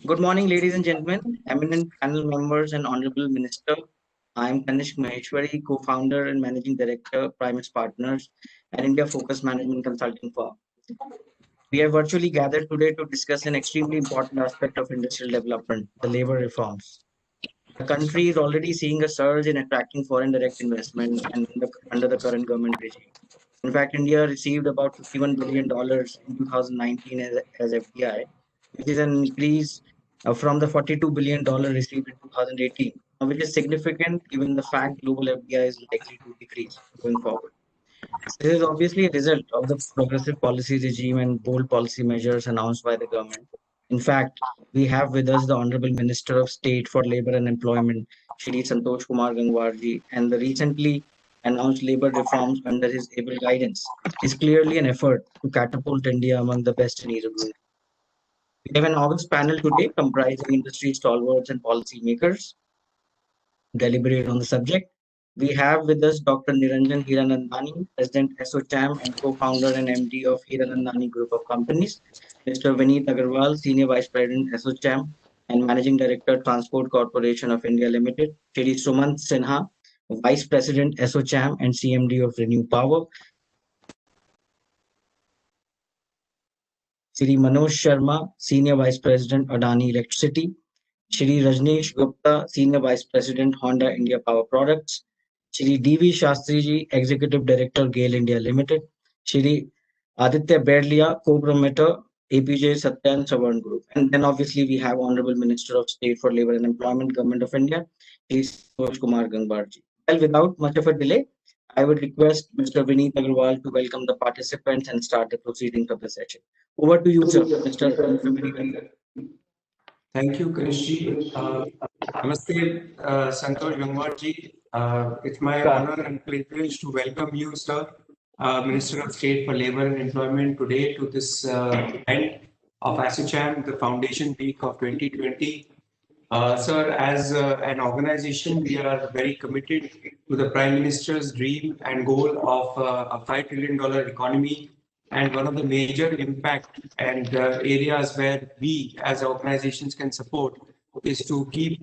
Good morning, ladies and gentlemen, eminent panel members, and Honorable Minister. I am Kanishk Maheshwari, co-founder and managing director, Primus Partners, an India-focused management consulting firm. We are virtually gathered today to discuss an extremely important aspect of industrial development, the labor reforms. The country is already seeing a surge in attracting foreign direct investment under the current government regime. In fact, India received about $51 billion in 2019 as FDI, which is an increase from the $42 billion received in 2018, which is significant given the fact global FDI is likely to decrease going forward. This is obviously a result of the progressive policy regime and bold policy measures announced by the government. In fact, we have with us the Honorable Minister of State for Labor and Employment, Shri Santosh Kumar Gangwarji, and the recently announced labor reforms under his able guidance is clearly an effort to catapult India among the best in ease of doing. We have an august panel today comprising industry stalwarts and policymakers deliberate on the subject. We have with us Dr. Niranjan Hiranandani, President ASSOCHAM and co-founder and MD of Hiranandani Group of Companies, Mr. Vineet Agarwal, Senior Vice President ASSOCHAM and Managing Director Transport Corporation of India Limited, Shri Sumant Sinha, Vice President ASSOCHAM and CMD of Renew Power, Shri Manoj Sharma, Senior Vice President Adani Electricity, Shri Rajneesh Gupta, Senior Vice President Honda India Power Products, Shri D.V. Shastriji, Executive Director GAIL India Limited, Shri Aditya Berlia, Co-Promoter APJ Satyan Savarn Group. And then obviously we have Honorable Minister of State for Labor and Employment, Government of India, Shri Santosh Kumar Gangwarji. Well, without much of a delay, I would request Mr. Vineet Agarwal to welcome the participants and start the proceedings of the session. Over to you, sir, Mr. Vineet. Thank you, Kanishji. Namaste, Santosh Gangwarji. It's my honor and privilege to welcome you, sir, Minister of State for Labor and Employment, today to this event of ASSOCHAM, the Foundation Week of 2020. Sir, as an organization, we are very committed to the Prime Minister's dream and goal of a $5 trillion economy. And one of the major impact and areas where we as organizations can support is to keep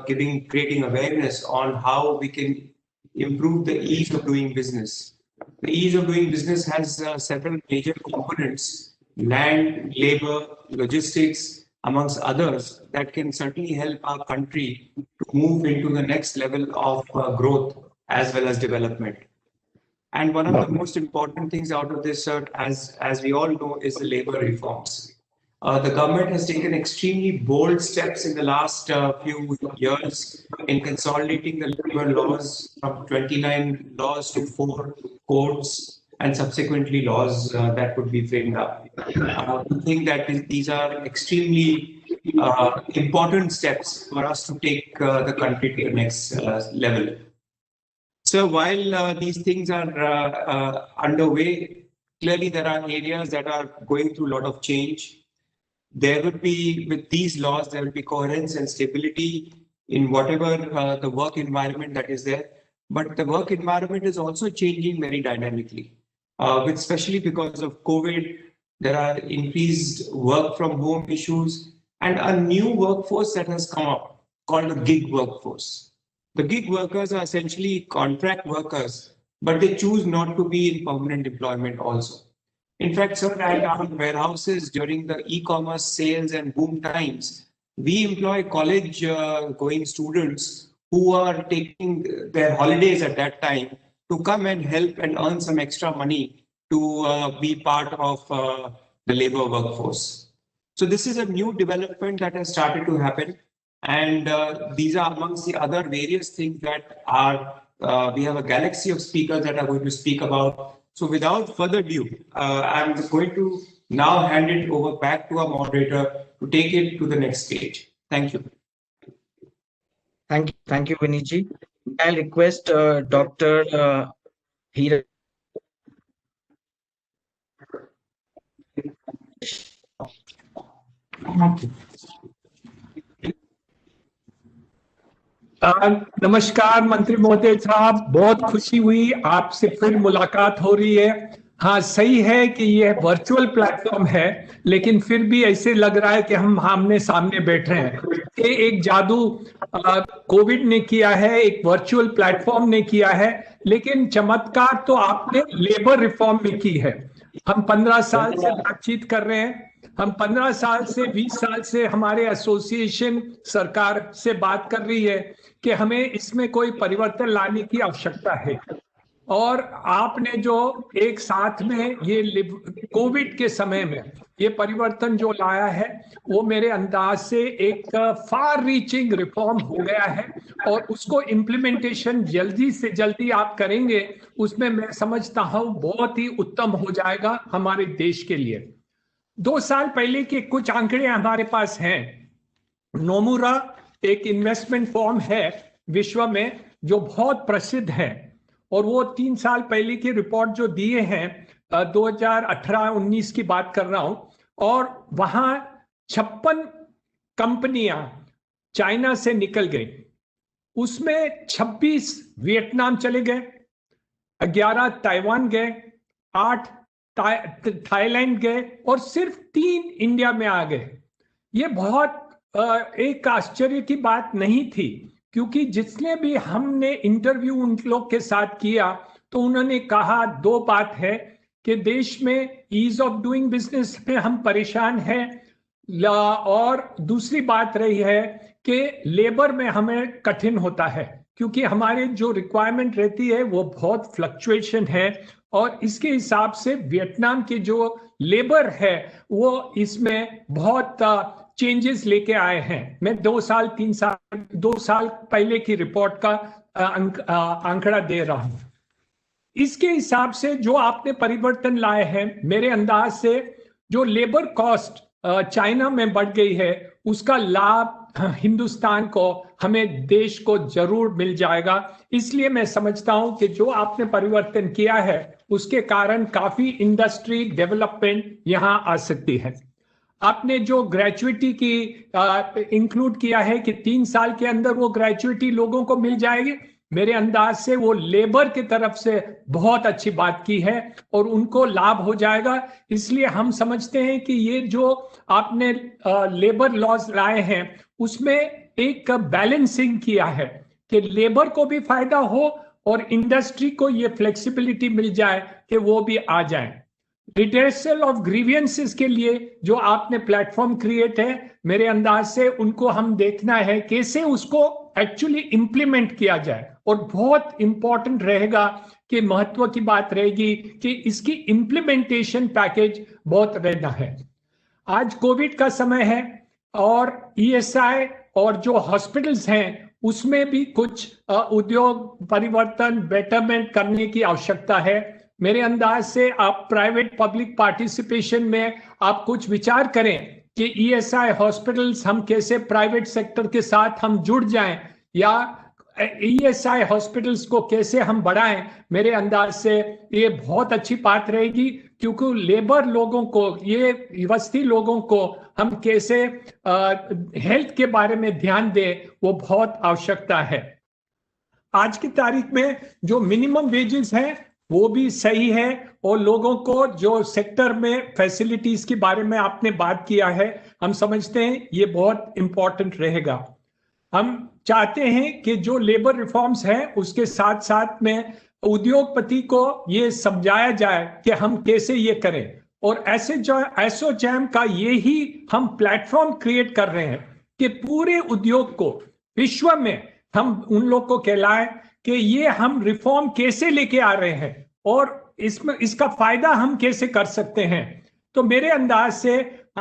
creating awareness on how we can improve the ease of doing business. The ease of doing business has several major components: land, labor, logistics, amongst others, that can certainly help our country to move into the next level of growth as well as development. And one of the most important things out of this, sir, as we all know, is the labor reforms. The government has taken extremely bold steps in the last few years in consolidating the labor laws from 29 laws to 4 codes and subsequently laws that would be framed up. We think that these are extremely important steps for us to take the country to the next level. So while these things are underway, clearly there are areas that are going through a lot of change. There would be, with these laws, there will be coherence and stability in whatever the work environment that is there. But the work environment is also changing very dynamically, especially because of COVID. There are increased work from home issues and a new workforce that has come up called the gig workforce. The gig workers are essentially contract workers, but they choose not to be in permanent employment also. In fact, sir, at our warehouses during the e-commerce sales and boom times, we employ college-going students who are taking their holidays at that time to come and help and earn some extra money to be part of the labor workforce. So this is a new development that has started to happen. And these are amongst the other various things that are, we have a galaxy of speakers that are going to speak about. So without further ado, I'm going to now hand it over back to our moderator to take it to the next stage. Thank you. Thank you, Vineetji. I'll request Dr. Hira. नमस्कार मंत्री महोदय साहब, बहुत खुशी हुई आपसे फिर मुलाकात हो रही है। हाँ, सही है कि ये वर्चुअल प्लेटफॉर्म है, लेकिन फिर भी ऐसे लग रहा है कि हम आमने सामने बैठ रहे हैं। ये एक जादू कोविड ने किया है, एक वर्चुअल प्लेटफॉर्म ने किया है, लेकिन चमत्कार तो आपने लेबर रिफॉर्म में की है। हम 15 साल से बातचीत कर रहे हैं, हम 15 साल से 20 साल से हमारे एसोसिएशन सरकार से बात कर रही है कि हमें इसमें कोई परिवर्तन लाने की आवश्यकता है। और आपने जो एक साथ में ये कोविड के समय में ये परिवर्तन जो लाया है, वो मेरे अंदाज से एक फार रीचिंग रिफॉर्म हो गया है, और उसको इम्प्लीमेंटेशन जल्दी से जल्दी आप करेंगे, उसमें मैं समझता हूं बहुत ही उत्तम हो जाएगा हमारे देश के लिए। 2 साल पहले के कुछ आंकड़े हमारे पास हैं। नोमुरा एक इन्वेस्टमेंट फर्म है विश्व में जो बहुत प्रसिद्ध है, और वो 3 साल पहले की रिपोर्ट जो दिए हैं, 2018-19 की बात कर रहा हूं, और वहां 56 कंपनियां चाइना से निकल गई। उसमें 26 वियतनाम चले गए, 11 ताइवान गए, 8 थाईलैंड गए, और सिर्फ 3 इंडिया में आ गए। ये बहुत एक आश्चर्य की बात नहीं थी, क्योंकि जिसने भी हमने इंटरव्यू उन लोग के साथ किया तो उन्होंने कहा 2 बात है कि देश में ईज ऑफ डूइंग बिजनेस में हम परेशान हैं, और दूसरी बात रही है कि लेबर में हमें कठिन होता है, क्योंकि हमारे जो रिक्वायरमेंट रहती है वो बहुत फ्लक्चुएशन है, और इसके हिसाब से वियतनाम की जो लेबर है वो इसमें बहुत चेंजेस लेके आए हैं। मैं 2 साल पहले की रिपोर्ट का आंकड़ा दे रहा हूं। इसके हिसाब से जो आपने परिवर्तन लाए हैं, मेरे अंदाज से जो लेबर कॉस्ट चाइना में बढ़ गई है, उसका लाभ हिंदुस्तान को, हमें देश को जरूर मिल जाएगा। इसलिए मैं समझता हूं कि जो आपने परिवर्तन किया है उसके कारण काफी इंडस्ट्री डेवलपमेंट यहां आ सकती है। आपने जो ग्रेजुएटी की इंक्लूड किया है कि 3 साल के अंदर वो ग्रेजुएटी लोगों को मिल जाएगी, मेरे अंदाज से वो लेबर की तरफ से बहुत अच्छी बात की है और उनको लाभ हो जाएगा। इसलिए हम समझते हैं कि ये जो आपने लेबर लॉज लाए हैं उसमें एक बैलेंसिंग किया है कि लेबर को भी फायदा हो और इंडस्ट्री को ये फ्लेक्सिबिलिटी मिल जाए कि वो भी आ जाए। रिड्रेसल ऑफ ग्रीवियंसेस के लिए जो आपने प्लेटफॉर्म क्रिएट है, मेरे अंदाज से उनको हम देखना है कैसे उसको एक्चुअली इंप्लीमेंट किया जाए, और बहुत इंपॉर्टेंट रहेगा कि महत्व की बात रहेगी कि इसकी इंप्लीमेंटेशन पैकेज बहुत रहना है। आज कोविड का समय है और ईएसआई और जो हॉस्पिटल्स हैं उसमें भी कुछ उद्योग परिवर्तन बेटरमेंट करने की आवश्यकता है। मेरे अंदाज से आप प्राइवेट पब्लिक पार्टिसिपेशन में आप कुछ विचार करें कि ईएसआई हॉस्पिटल्स हम कैसे प्राइवेट सेक्टर के साथ हम जुड़ जाएं, या ईएसआई हॉस्पिटल्स को कैसे हम बढ़ाएं। मेरे अंदाज से ये बहुत अच्छी बात रहेगी, क्योंकि लेबर लोगों को, ये वस्ती लोगों को हम कैसे हेल्थ के बारे में ध्यान दें, वो बहुत आवश्यकता है। आज की तारीख में जो मिनिमम वेजेस हैं वो भी सही है, और लोगों को जो सेक्टर में फैसिलिटीज के बारे में आपने बात किया है, हम समझते हैं ये बहुत इंपॉर्टेंट रहेगा। हम चाहते हैं कि जो लेबर रिफॉर्म्स हैं उसके साथ साथ में उद्योगपति को ये समझाया जाए कि हम कैसे ये करें, और ऐसे जो एसोचैम का ये ही हम प्लेटफॉर्म क्रिएट कर रहे हैं कि पूरे उद्योग को विश्व में हम उन लोग को कहलाएं कि ये हम रिफॉर्म कैसे लेके आ रहे हैं और इसमें इसका फायदा हम कैसे कर सकते हैं। तो मेरे अंदाज से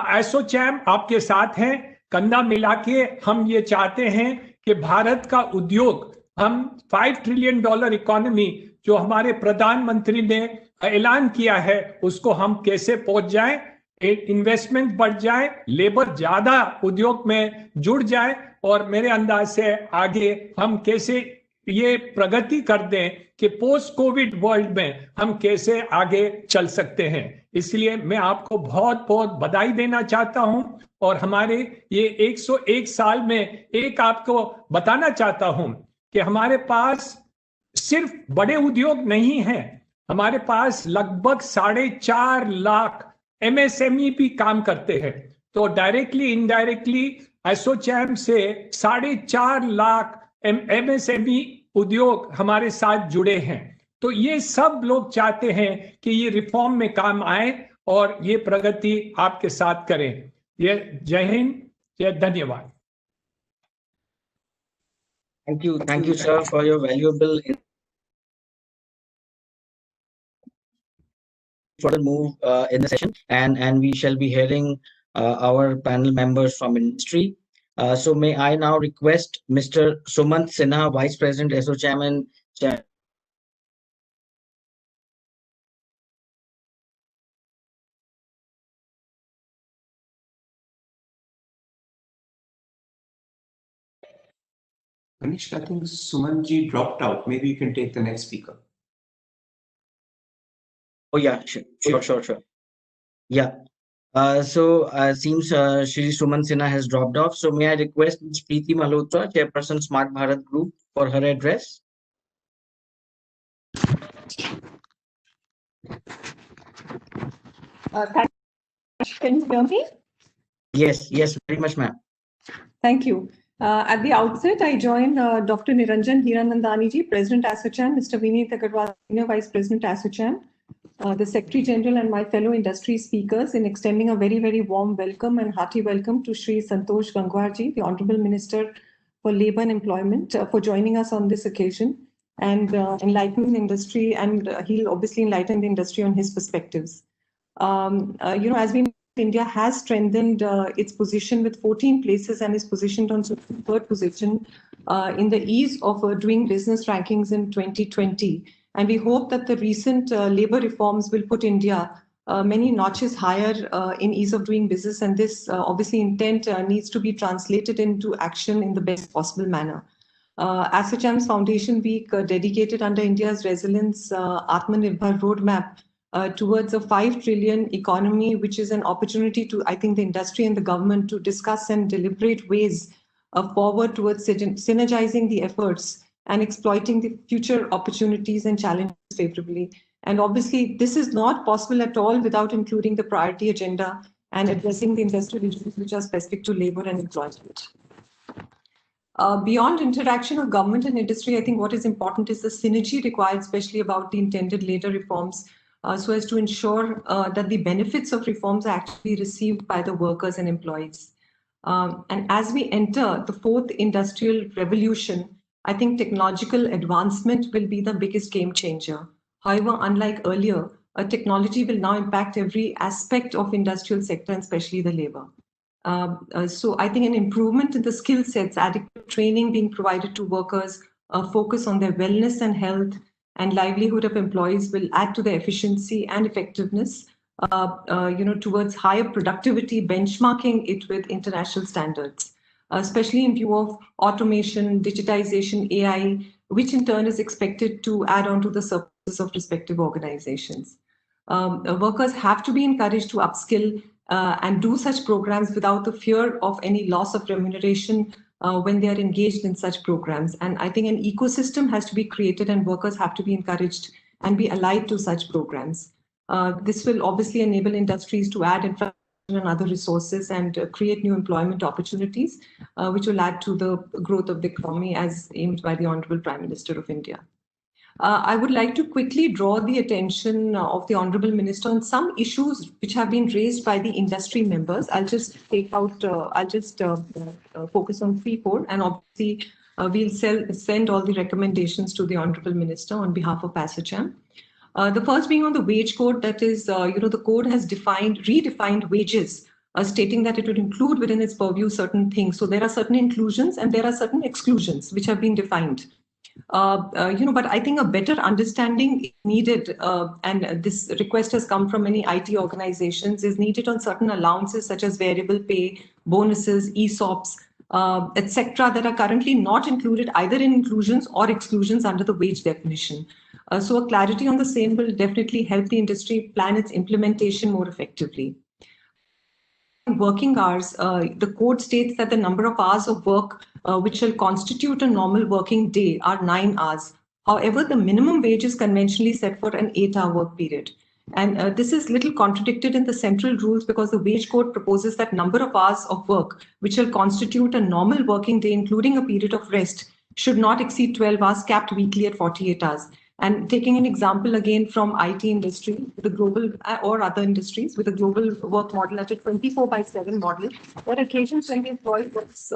एसोचैम आपके साथ हैं, कंधा मिला के हम ये चाहते हैं कि भारत का उद्योग, हम $5 ट्रिलियन इकोनॉमी जो हमारे प्रधानमंत्री ने ऐलान किया है उसको हम कैसे पहुंच जाएं, इन्वेस्टमेंट बढ़ जाए, लेबर ज्यादा उद्योग में जुड़ जाए, और मेरे अंदाज से आगे हम कैसे ये प्रगति कर दें कि पोस्ट कोविड वर्ल्ड में हम कैसे आगे चल सकते हैं। इसलिए मैं आपको बहुत बहुत बधाई देना चाहता हूं, और हमारे ये 101 साल में एक आपको बताना चाहता हूं कि हमारे पास सिर्फ बड़े उद्योग नहीं हैं, हमारे पास लगभग 4.5 लाख MSME भी काम करते हैं। तो डायरेक्टली इनडायरेक्टली एसोचैम से 4.5 लाख MSME उद्योग हमारे साथ जुड़े हैं। तो ये सब लोग चाहते हैं कि ये रिफॉर्म में काम आए और ये प्रगति आपके साथ करें। ये जय हिंद, जय धन्यवाद। Thank you, sir, for your valuable further move in the session, and we shall be hearing our panel members from industry. So may I now request Mr. Sumant Sinha, Vice President, ASSOCHAM. Manish, I think Sumanji dropped out. Maybe you can take the next speaker. Oh yeah, sure. Yeah. Seems Shri Suman Sinha has dropped off. So may I request Ms. Preeti Malhotra, Chairperson Smart Bharat Group, for her address. Can you hear me? Yes, very much, ma'am. Thank you. At the outset, I join Dr. Niranjan Hiranandani ji, President ASSOCHAM, Mr. Vineet Agarwal, Senior Vice President ASSOCHAM, the Secretary General and my fellow industry speakers in extending a very, very warm welcome and hearty welcome to Shri Santosh Gangwar ji, the Honorable Minister for Labour and Employment, for joining us on this occasion and enlightening the industry, and he'll obviously enlighten the industry on his perspectives. As we know, India has strengthened its position with 14 places and is positioned on third position in the ease of doing business rankings in 2020. And we hope that the recent labor reforms will put India many notches higher in ease of doing business. And this obviously intent needs to be translated into action in the best possible manner. ASSOCHAM's Foundation Week dedicated under India's Resilience Atmanirbhar Roadmap towards a 5 trillion economy, which is an opportunity to, I think, the industry and the government to discuss and deliberate ways forward towards synergizing the efforts and exploiting the future opportunities and challenges favorably. And obviously, this is not possible at all without including the priority agenda and addressing the industrial issues which are specific to labor and employment. Beyond interaction of government and industry, I think what is important is the synergy required, especially about the intended later reforms, so as to ensure that the benefits of reforms are actually received by the workers and employees. And as we enter the fourth industrial revolution, I think technological advancement will be the biggest game changer. However, unlike earlier, technology will now impact every aspect of industrial sector, and especially the labor. So I think an improvement in the skill sets, adequate training being provided to workers, focus on their wellness and health and livelihood of employees will add to the efficiency and effectiveness, towards higher productivity, benchmarking it with international standards, especially in view of automation, digitization, AI, which in turn is expected to add on to the surpluses of respective organizations. Workers have to be encouraged to upskill and do such programs without the fear of any loss of remuneration when they are engaged in such programs. And I think an ecosystem has to be created and workers have to be encouraged and be allied to such programs. This will obviously enable industries to add infrastructure and other resources and create new employment opportunities, which will add to the growth of the economy as aimed by the Honorable Prime Minister of India. I would like to quickly draw the attention of the Honorable Minister on some issues which have been raised by the industry members. I'll just focus on 3-4, and obviously we'll send all the recommendations to the Honorable Minister on behalf of ASSOCHAM. The first being on the wage code, that is, the code has redefined wages, stating that it would include within its purview certain things. So there are certain inclusions and there are certain exclusions which have been defined. But I think a better understanding is needed, and this request has come from many IT organizations, is needed on certain allowances such as variable pay, bonuses, ESOPs, etc., that are currently not included either in inclusions or exclusions under the wage definition. So a clarity on the same will definitely help the industry plan its implementation more effectively. Working hours, the code states that the number of hours of work which shall constitute a normal working day are 9 hours. However, the minimum wage is conventionally set for an 8-hour work period. And this is little contradicted in the central rules because the wage code proposes that number of hours of work which shall constitute a normal working day, including a period of rest, should not exceed 12 hours, capped weekly at 48 hours. And taking an example again from IT industry, the global or other industries with a global work model at a 24/7 model, there are occasions when the employee works,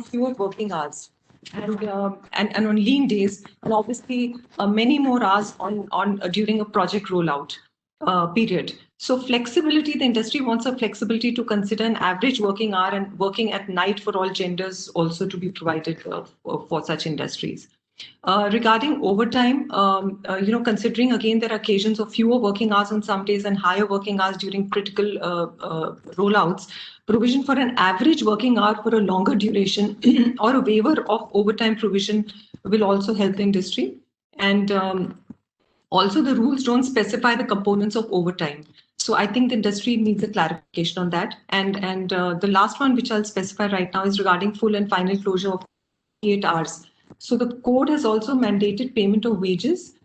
fewer working hours. And on lean days, and obviously many more hours on during a project rollout period. So flexibility, the industry wants a flexibility to consider an average working hour and working at night for all genders also to be provided for such industries. Regarding overtime, considering again there are occasions of fewer working hours on some days and higher working hours during critical rollouts, provision for an average working hour for a longer duration or a waiver of overtime provision will also help the industry. And also the rules don't specify the components of overtime. So I think the industry needs a clarification on that. And the last one, which I'll specify right now, is regarding full and final closure of 8 hours. So the code has also mandated payment of wages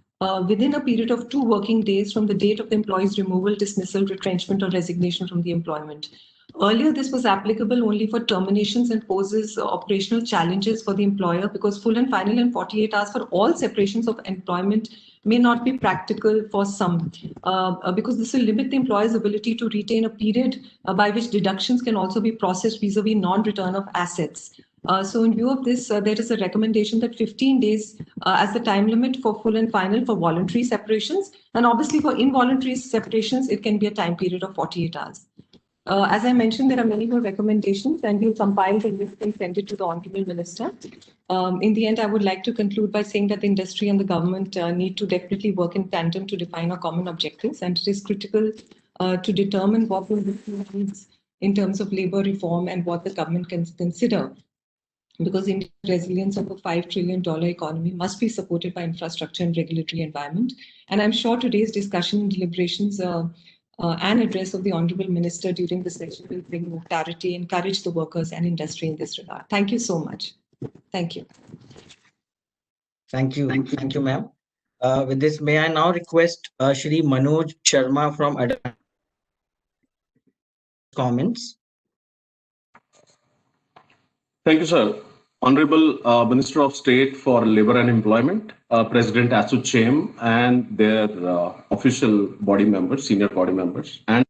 within a period of 2 working days from the date of the employee's removal, dismissal, retrenchment, or resignation from the employment. Earlier, this was applicable only for terminations and poses operational challenges for the employer because full and final and 48 hours for all separations of employment may not be practical for some because this will limit the employer's ability to retain a period by which deductions can also be processed vis-a-vis non-return of assets. So in view of this, there is a recommendation that 15 days as the time limit for full and final for voluntary separations. And obviously for involuntary separations, it can be a time period of 48 hours. As I mentioned, there are many more recommendations and we'll compile the list and send it to the Honorable Minister. In the end, I would like to conclude by saying that the industry and the government need to definitely work in tandem to define our common objectives, and it is critical to determine what the industry needs in terms of labor reform and what the government can consider. Because the resilience of a $5 trillion economy must be supported by infrastructure and regulatory environment. And I'm sure today's discussion and deliberations and address of the Honorable Minister during the session will bring more clarity, encourage the workers and industry in this regard. Thank you so much. Thank you. Thank you. Thank you, ma'am. With this, may I now request Shri Manoj Sharma from Adani comments. Thank you, sir. Honorable Minister of State for Labor and Employment, President ASSOCHAM, and their official body members, senior body members, and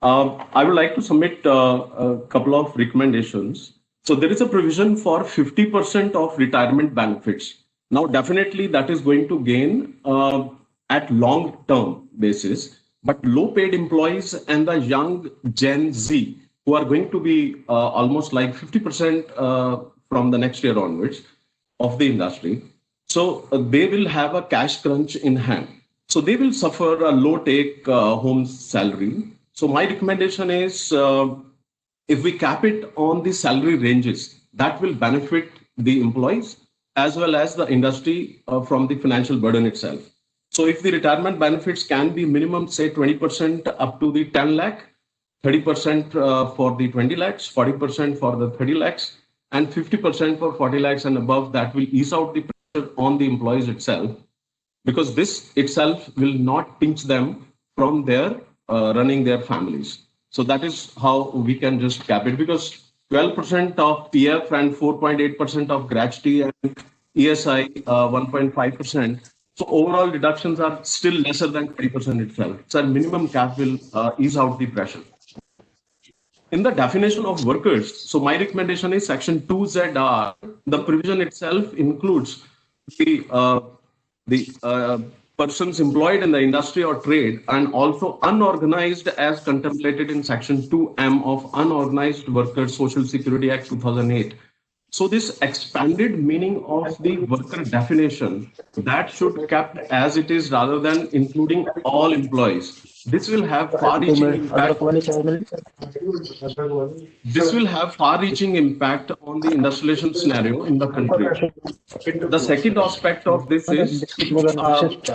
I would like to submit a couple of recommendations. So there is a provision for 50% of retirement benefits. Now, definitely that is going to gain at long-term basis, but low-paid employees and the young Gen Z, who are going to be almost like 50% from the next year onwards of the industry. So they will have a cash crunch in hand. So they will suffer a low take home salary. So my recommendation is if we cap it on the salary ranges, that will benefit the employees as well as the industry from the financial burden itself. So if the retirement benefits can be minimum, say 20% up to the 10 lakh, 30% for the 20 lakhs, 40% for the 30 lakhs, and 50% for 40 lakhs and above, that will ease out the pressure on the employees itself, because this itself will not pinch them from their running their families. So that is how we can just cap it, because 12% of PF and 4.8% of gratuity and ESI 1.5%. So overall deductions are still lesser than 20% itself. So a minimum cap will ease out the pressure. In the definition of workers, so my recommendation is section 2ZR. The provision itself includes the persons employed in the industry or trade and also unorganized as contemplated in section 2M of Unorganized Workers Social Security Act 2008. So this expanded meaning of the worker definition, that should be kept as it is rather than including all employees. This will have far-reaching impact. This will have far-reaching impact on the industrialization scenario in the country. The second aspect of this is,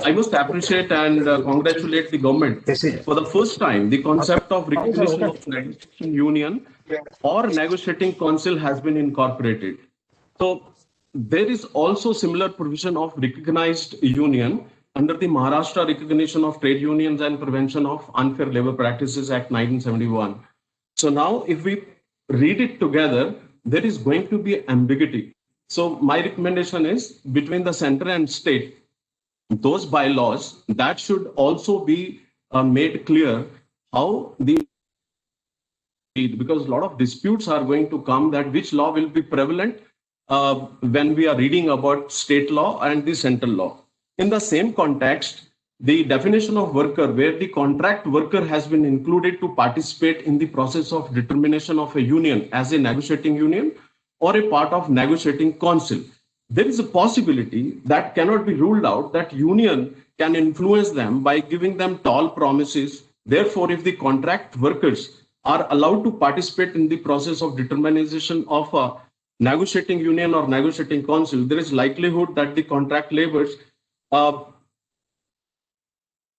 I must appreciate and congratulate the government. For the first time, the concept of recognition of negotiation union or negotiating council has been incorporated. So there is also similar provision of recognized union under the Maharashtra Recognition of Trade Unions and Prevention of Unfair Labor Practices Act 1971. So now if we read it together, there is going to be ambiguity. So my recommendation is between the center and state, those bylaws that should also be made clear how because a lot of disputes are going to come that which law will be prevalent when we are reading about state law and the central law. In the same context, the definition of worker, where the contract worker has been included to participate in the process of determination of a union as a negotiating union or a part of negotiating council, there is a possibility that cannot be ruled out that union can influence them by giving them tall promises. Therefore, if the contract workers are allowed to participate in the process of determination of a negotiating union or negotiating council, there is likelihood that the contract laborers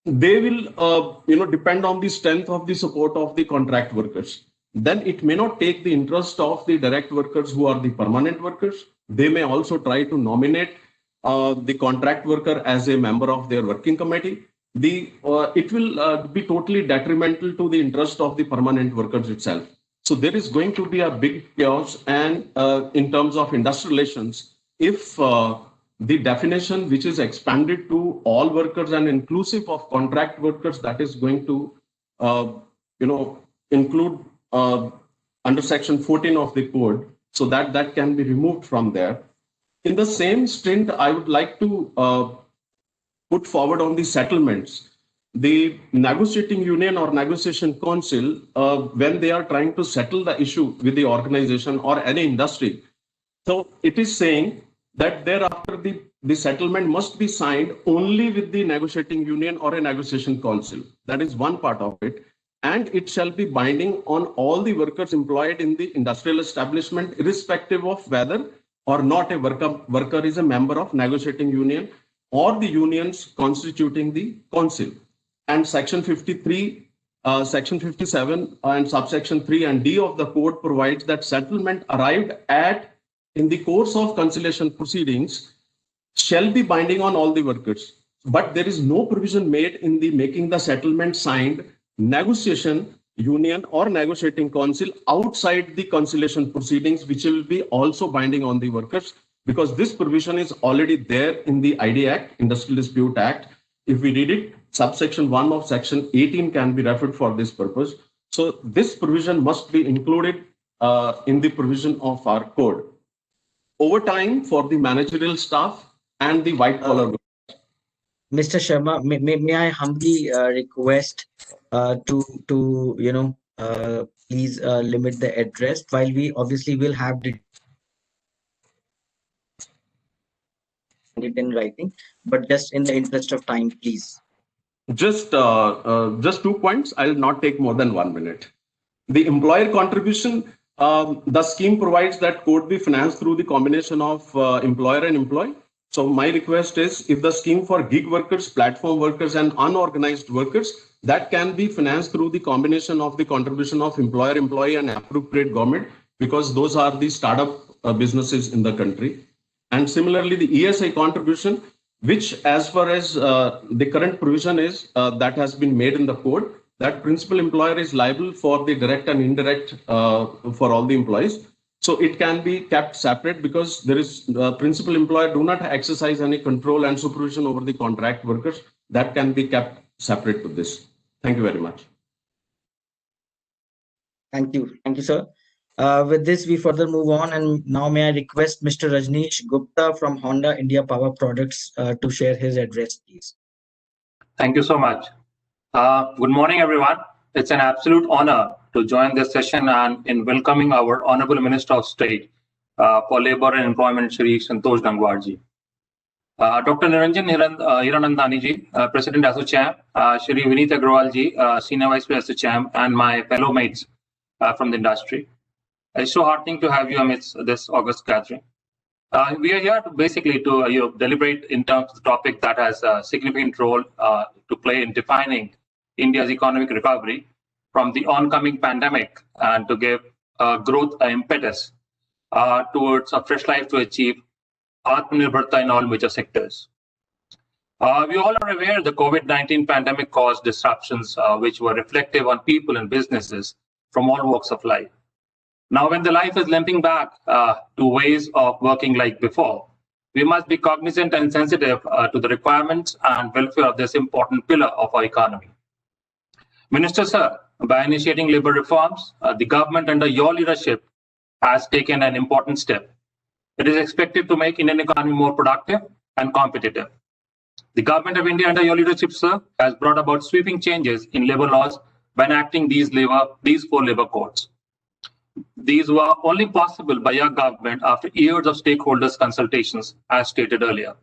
they will depend on the strength of the support of the contract workers. Then it may not take the interest of the direct workers who are the permanent workers. They may also try to nominate the contract worker as a member of their working committee. It will be totally detrimental to the interest of the permanent workers itself. So there is going to be a big chaos, and in terms of industrial relations, if the definition which is expanded to all workers and inclusive of contract workers, that is going to include under section 14 of the code, so that can be removed from there. In the same stint, I would like to put forward on the settlements. The negotiating union or negotiation council, when they are trying to settle the issue with the organization or any industry, so it is saying that thereafter the settlement must be signed only with the negotiating union or a negotiation council. That is one part of it. And it shall be binding on all the workers employed in the industrial establishment, irrespective of whether or not a worker is a member of negotiating union or the unions constituting the council. And section 53, section 57 and subsection 3 and D of the code provides that settlement arrived at in the course of conciliation proceedings shall be binding on all the workers. But there is no provision made in the making the settlement signed negotiation union or negotiating council outside the conciliation proceedings, which will be also binding on the workers, because this provision is already there in the ID Act, Industrial Dispute Act. If we read it, subsection 1 of section 18 can be referred for this purpose. So this provision must be included in the provision of our code. Overtime for the managerial staff and the white collar. Mr. Sharma, may I humbly request to please limit the address, while we obviously will have it in writing, but just in the interest of time, please. Just 2 points. I'll not take more than 1 minute. The employer contribution, the scheme provides that code be financed through the combination of employer and employee. So my request is, if the scheme for gig workers, platform workers, and unorganized workers, that can be financed through the combination of the contribution of employer, employee, and appropriate government, because those are the startup businesses in the country. And similarly, the ESI contribution, which as far as the current provision is, that has been made in the code, that principal employer is liable for the direct and indirect for all the employees. So it can be kept separate, because there is principal employer do not exercise any control and supervision over the contract workers. That can be kept separate to this. Thank you very much. Thank you, sir. With this, we further move on, and now may I request Mr. Rajneesh Gupta from Honda India Power Products to share his address, please. Thank you so much. Good morning, everyone. It's an absolute honor to join this session and in welcoming our Honorable Minister of State for Labour and Employment, Shri Santosh Gangwar ji. Dr. Niranjan Hiranandani ji, President ASSOCHAM, Shri Vineet Agrawal ji, Senior Vice President ASSOCHAM, and my fellow mates from the industry. It's so heartening to have you amidst this August gathering. We are here to deliberate in terms of the topic that has a significant role to play in defining India's economic recovery from the oncoming pandemic, and to give growth impetus towards a fresh life to achieve Atmanirbharta in all major sectors. We all are aware the COVID-19 pandemic caused disruptions which were reflective on people and businesses from all walks of life. Now, when the life is limping back to ways of working like before, we must be cognizant and sensitive to the requirements and welfare of this important pillar of our economy. Minister Sir, by initiating labor reforms, the government under your leadership has taken an important step. It is expected to make Indian economy more productive and competitive. The government of India under your leadership, sir, has brought about sweeping changes in labor laws by enacting these 4 labor codes. These were only possible by your government after years of stakeholders' consultations, as stated earlier.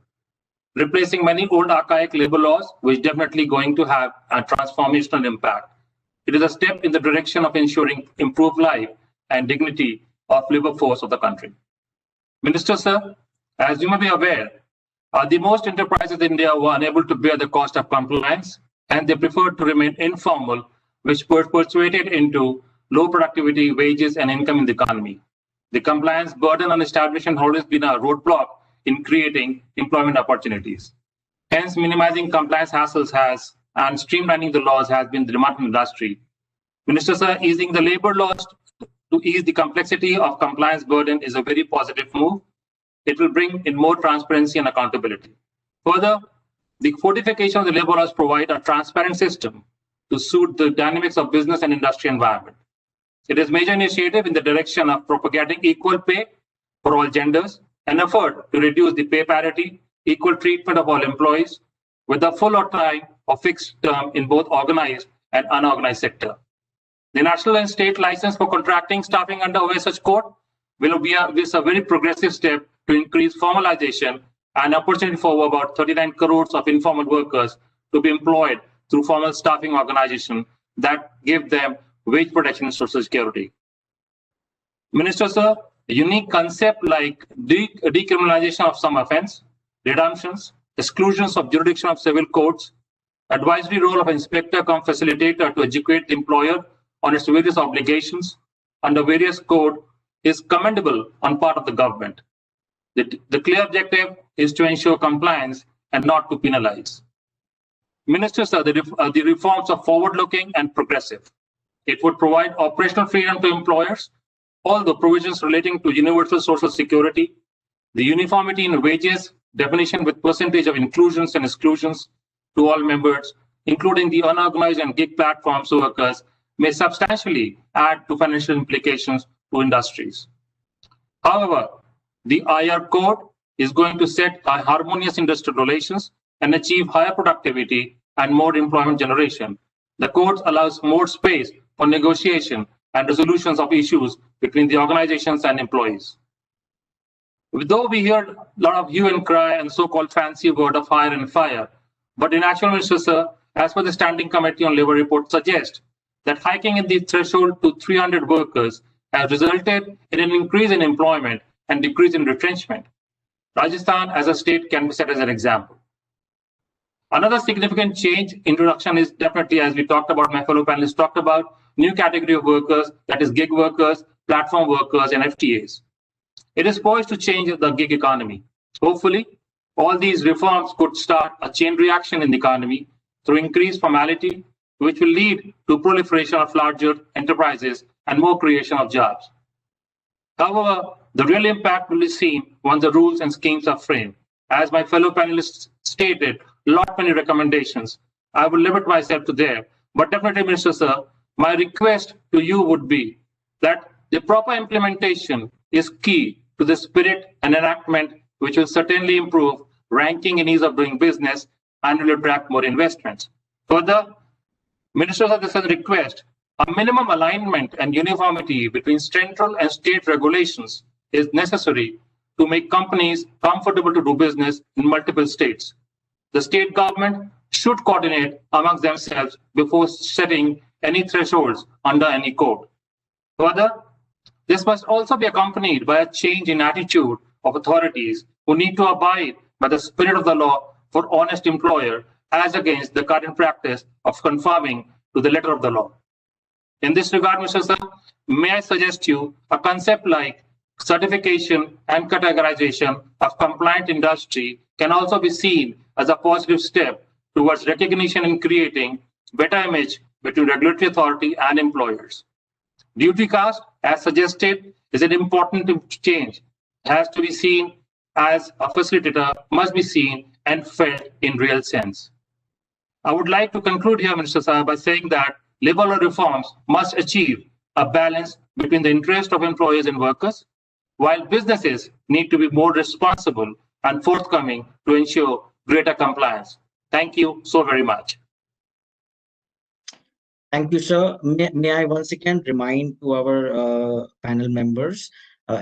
Replacing many old archaic labor laws, which definitely going to have a transformational impact. It is a step in the direction of ensuring improved life and dignity of labor force of the country. Minister, sir, as you may be aware, the most enterprises in India were unable to bear the cost of compliance, and they preferred to remain informal, which persuaded into low productivity, wages, and income in the economy. The compliance burden on establishment has always been a roadblock in creating employment opportunities. Hence, minimizing compliance hassles and streamlining the laws has been the demand from industry. Minister, sir, easing the labor laws to ease the complexity of compliance burden is a very positive move. It will bring in more transparency and accountability. Further, the codification of the labor laws provide a transparent system to suit the dynamics of business and industry environment. It is a major initiative in the direction of propagating equal pay for all genders, an effort to reduce the pay parity, equal treatment of all employees, with a full or time or fixed term in both organized and unorganized sector. The national and state license for contracting staffing under OSH code will be a very progressive step to increase formalization and opportunity for about 39 crores of informal workers to be employed through formal staffing organization that give them wage protection and social security. Minister, sir, a unique concept like decriminalization of some offense, redemptions, exclusions of jurisdiction of civil courts, advisory role of inspector cum facilitator to educate the employer on its various obligations under various code is commendable on part of the government. The clear objective is to ensure compliance and not to penalize. Minister, sir, the reforms are forward-looking and progressive. It would provide operational freedom to employers, all the provisions relating to universal social security, the uniformity in wages, definition with percentage of inclusions and exclusions to all members, including the unorganized and gig platforms workers, may substantially add to financial implications to industries. However, the IR code is going to set a harmonious industrial relations and achieve higher productivity and more employment generation. The code allows more space for negotiation and resolutions of issues between the organizations and employees. Though we hear a lot of hue and cry and so-called fancy word of hire and fire, but in actual, Mr. Sir, as per the Standing Committee on Labor report suggests that hiking in the threshold to 300 workers has resulted in an increase in employment and decrease in retrenchment. Rajasthan as a state can be set as an example. Another significant change introduction is definitely, as we talked about, my fellow panelists talked about, new category of workers, that is gig workers, platform workers, and FTAs. It is poised to change the gig economy. Hopefully, all these reforms could start a chain reaction in the economy through increased formality, which will lead to proliferation of larger enterprises and more creation of jobs. However, the real impact will be seen once the rules and schemes are framed. As my fellow panelists stated, many recommendations. I will limit myself to there, but definitely, Minister Sir, my request to you would be that the proper implementation is key to the spirit and enactment, which will certainly improve ranking and ease of doing business and will attract more investments. Further, Minister Sir, this is a request. A minimum alignment and uniformity between central and state regulations is necessary to make companies comfortable to do business in multiple states. The state government should coordinate amongst themselves before setting any thresholds under any code. Further, this must also be accompanied by a change in attitude of authorities who need to abide by the spirit of the law for honest employer as against the current practice of conforming to the letter of the law. In this regard, Mr. Sir, may I suggest you a concept like certification, and categorization of compliant industry can also be seen as a positive step towards recognition and creating better image between regulatory authority and employers. Duty caste, as suggested, is an important change, has to be seen as a facilitator, must be seen and felt in real sense. I would like to conclude here, Minister Sahab, by saying that labor law reforms must achieve a balance between the interest of employers and workers, while businesses need to be more responsible and forthcoming to ensure greater compliance. Thank you so very much. Thank you, sir. May I once again remind to our panel members,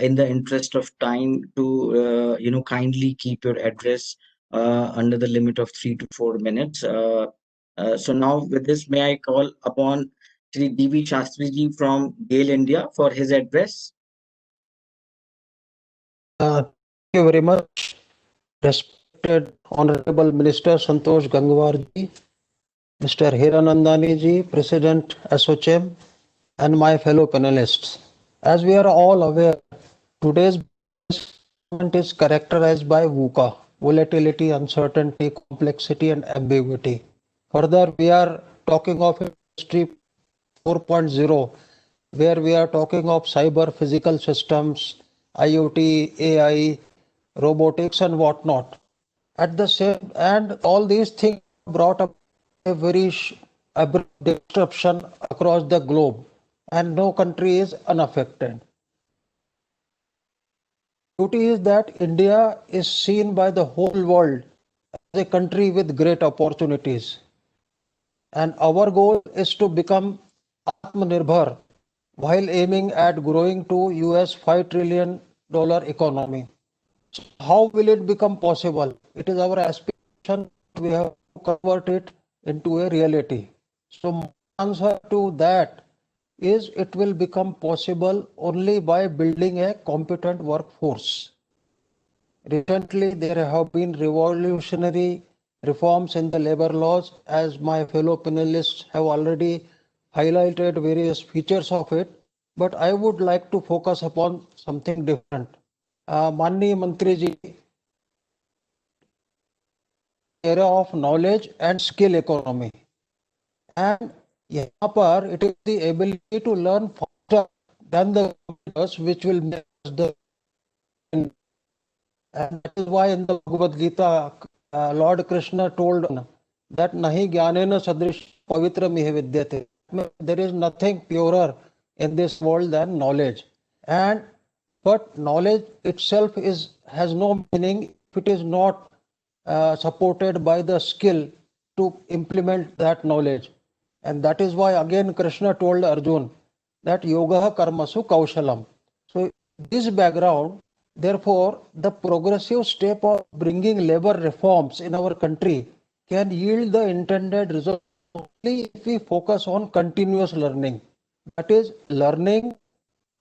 in the interest of time, to kindly keep your address under the limit of 3 to 4 minutes. So now with this, may I call upon Shri D.V. Shastriji from GAIL India for his address. Thank you very much, respected Honorable Minister Santosh Gangwar ji, Mr. Hiranandani ji, President ASSOCHAM, and my fellow panelists. As we are all aware, today's event is characterized by VUCA, volatility, uncertainty, complexity, and ambiguity. Further, we are talking of Industry 4.0, where we are talking of cyber physical systems, IoT, AI, robotics, and whatnot. At the same, and all these things brought up a very abrupt disruption across the globe, and no country is unaffected. Beauty is that India is seen by the whole world as a country with great opportunities. And our goal is to become Atmanirbhar while aiming at growing to US $5 trillion economy. So how will it become possible? It is our aspiration. We have to convert it into a reality. So my answer to that is it will become possible only by building a competent workforce. Recently, there have been revolutionary reforms in the labor laws, as my fellow panelists have already highlighted various features of it, but I would like to focus upon something different. Manni Mantri ji, era of knowledge and skill economy. And यहाँ पर it is the ability to learn faster than the computers, which will make us the, and that is why in the Bhagavad Gita, Lord Krishna told that nahi jnanena sadrish pavitra mihe vidyate. There is nothing purer in this world than knowledge, and but knowledge itself has no meaning if it is not supported by the skill to implement that knowledge. And that is why again Krishna told Arjun that yoga karmasu kaushalam. So this background, therefore, the progressive step of bringing labor reforms in our country can yield the intended result only if we focus on continuous learning. That is learning,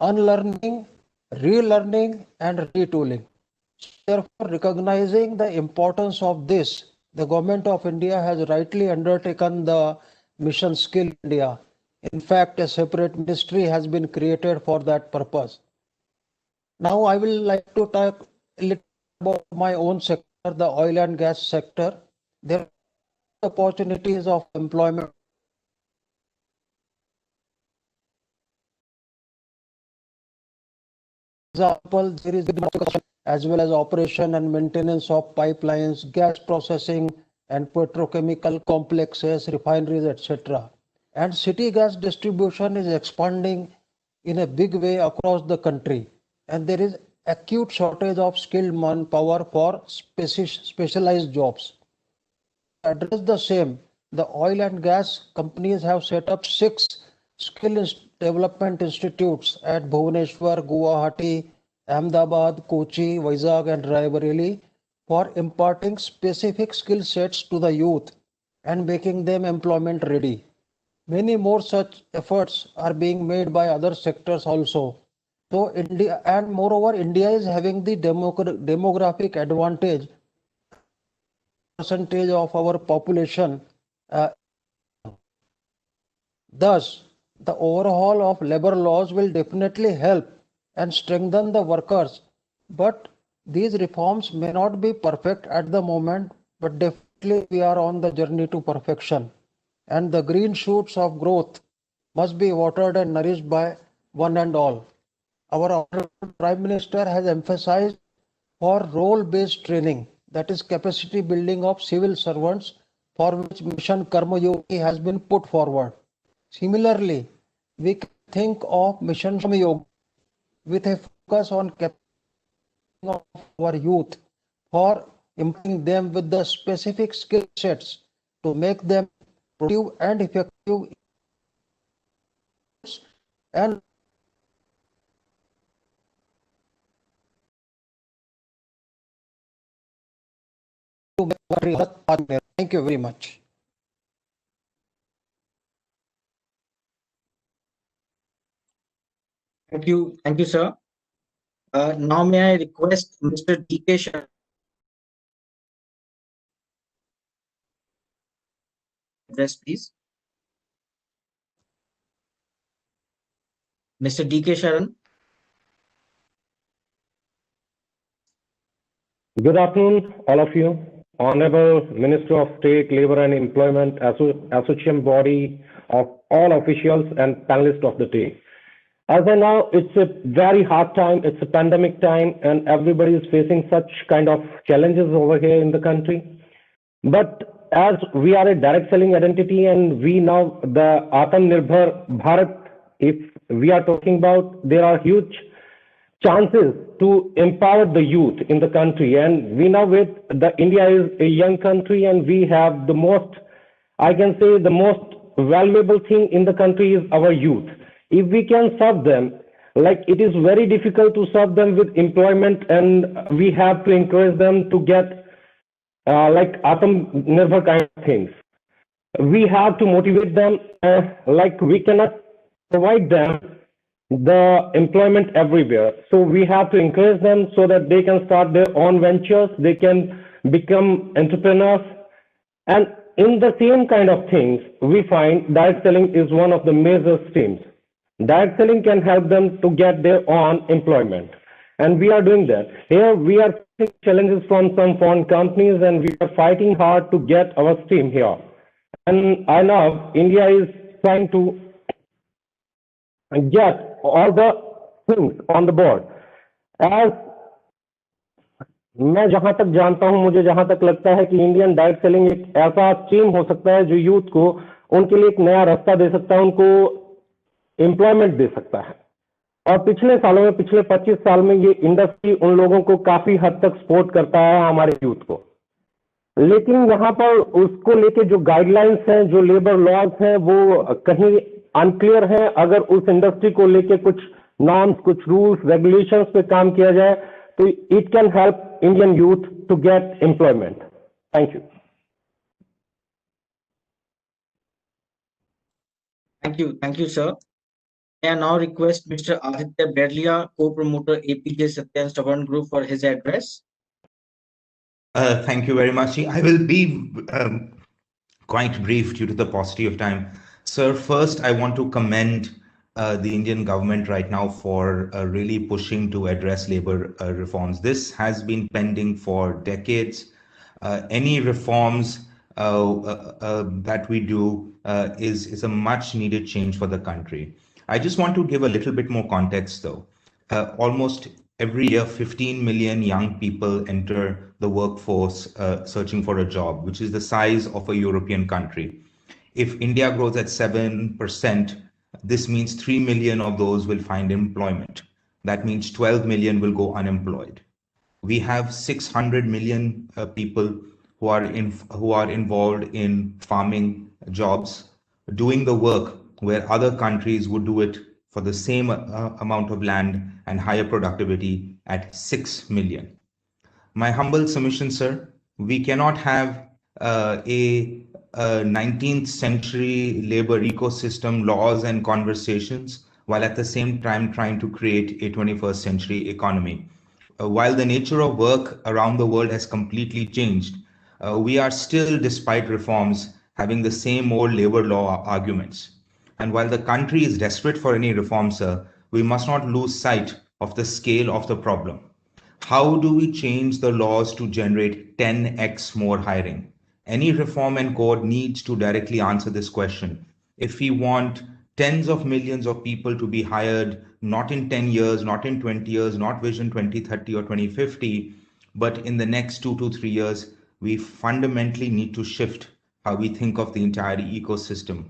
unlearning, relearning, and retooling. Therefore, recognizing the importance of this, the Government of India has rightly undertaken the Mission Skill India. In fact, a separate ministry has been created for that purpose. Now, I will like to talk a little about my own sector, the oil and gas sector. There are opportunities of employment. For example, there is as well as operation and maintenance of pipelines, gas processing and petrochemical complexes, refineries, etc. And city gas distribution is expanding in a big way across the country. And there is acute shortage of skilled manpower for specialized jobs. To address the same, the oil and gas companies have set up 6 skill development institutes at Bhubaneswar, Guwahati, Ahmedabad, Kochi, Vizag, and Raebareli for imparting specific skill sets to the youth and making them employment ready. Many more such efforts are being made by other sectors also. So India, and moreover, India is having the demographic advantage. Percentage of our population. Thus, the overhaul of labor laws will definitely help and strengthen the workers. But these reforms may not be perfect at the moment, but definitely we are on the journey to perfection. And the green shoots of growth must be watered and nourished by one and all. Our Honorable Prime Minister has emphasized for role-based training, that is capacity building of civil servants, for which Mission Karma Yogi has been put forward. Similarly, we can think of Mission Karma Yogi with a focus on capacity of our youth for improving them with the specific skill sets to make them productive and effective and to make country partner. Thank you very much. Thank you, sir. Now may I request Mr. DK Sharan address, please. Mr. DK Sharan. Good afternoon, all of you. Honorable Minister of State, Labor and Employment, associate body of all officials and panelists of the day. As I know, it's a very hard time. It's a pandemic time, and everybody is facing such kind of challenges over here in the country. But as we are a direct selling identity, and we know the Atmanirbhar Bharat, if we are talking about, there are huge chances to empower the youth in the country. And we know with the India is a young country, and we have the most, I can say, the most valuable thing in the country is our youth. If we can serve them, like it is very difficult to serve them with employment, and we have to encourage them to get like Atmanirbhar kind of things. We have to motivate them, like we cannot provide them the employment everywhere. So we have to encourage them so that they can start their own ventures, they can become entrepreneurs. And in the same kind of things, we find direct selling is one of the major streams. Direct selling can help them to get their own employment. And we are doing that. Here we are facing challenges from some foreign companies, and we are fighting hard to get our stream here. And I know India is trying to get all the things on the board. As मैं जहां तक जानता हूं, मुझे जहां तक लगता है कि इंडियन डायरेक्ट सेलिंग एक ऐसा स्ट्रीम हो सकता है जो यूथ को उनके लिए एक नया रास्ता दे सकता है, उनको एम्प्लॉयमेंट दे सकता है। और पिछले सालों में, पिछले 25 साल में ये इंडस्ट्री उन लोगों को काफी हद तक सपोर्ट करता है, हमारे यूथ को। लेकिन यहाँ पर उसको लेके जो गाइडलाइंस हैं, जो लेबर लॉज हैं, वो कहीं अनक्लियर है। अगर उस इंडस्ट्री को लेके कुछ नॉर्म्स, कुछ रूल्स, रेगुलेशंस पे काम किया जाए तो it can help Indian youth to get employment. Thank you. Thank you, sir. I now request Mr. Aditya Berlia, co-promoter APJ Satya and Stubborn Group, for his address. Thank you very much. I will be quite brief due to the paucity of time. Sir, first, I want to commend the Indian government right now for really pushing to address labor reforms. This has been pending for decades. Any reforms that we do is a much needed change for the country. I just want to give a little bit more context though. Almost every year, 15 million young people enter the workforce searching for a job, which is the size of a European country. If India grows at 7%, this means 3 million of those will find employment. That means 12 million will go unemployed. We have 600 million people who are involved in farming jobs, doing the work where other countries would do it for the same amount of land and higher productivity at 6 million. My humble submission, sir, we cannot have a 19th century labor ecosystem, laws and conversations, while at the same time trying to create a 21st century economy. While the nature of work around the world has completely changed, we are still, despite reforms, having the same old labor law arguments. And while the country is desperate for any reform, sir, we must not lose sight of the scale of the problem. How do we change the laws to generate 10x more hiring? Any reform and code needs to directly answer this question. If we want tens of millions of people to be hired, not in 10 years, not in 20 years, not Vision 2030 or 2050, but in the next 2 to 3 years, we fundamentally need to shift how we think of the entire ecosystem.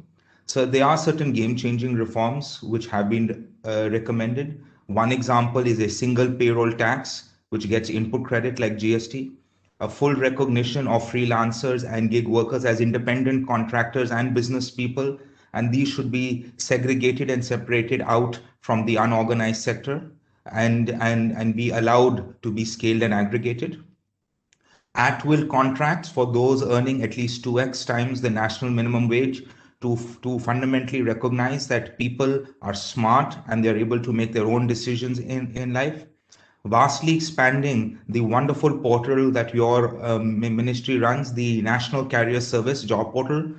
So there are certain game-changing reforms which have been recommended. One example is a single payroll tax, which gets input credit like GST, a full recognition of freelancers and gig workers as independent contractors and business people, and these should be segregated and separated out from the unorganized sector and be allowed to be scaled and aggregated. At-will contracts for those earning at least 2x times the national minimum wage to fundamentally recognize that people are smart and they're able to make their own decisions in life. Vastly expanding the wonderful portal that your ministry runs, the National Career Service job portal,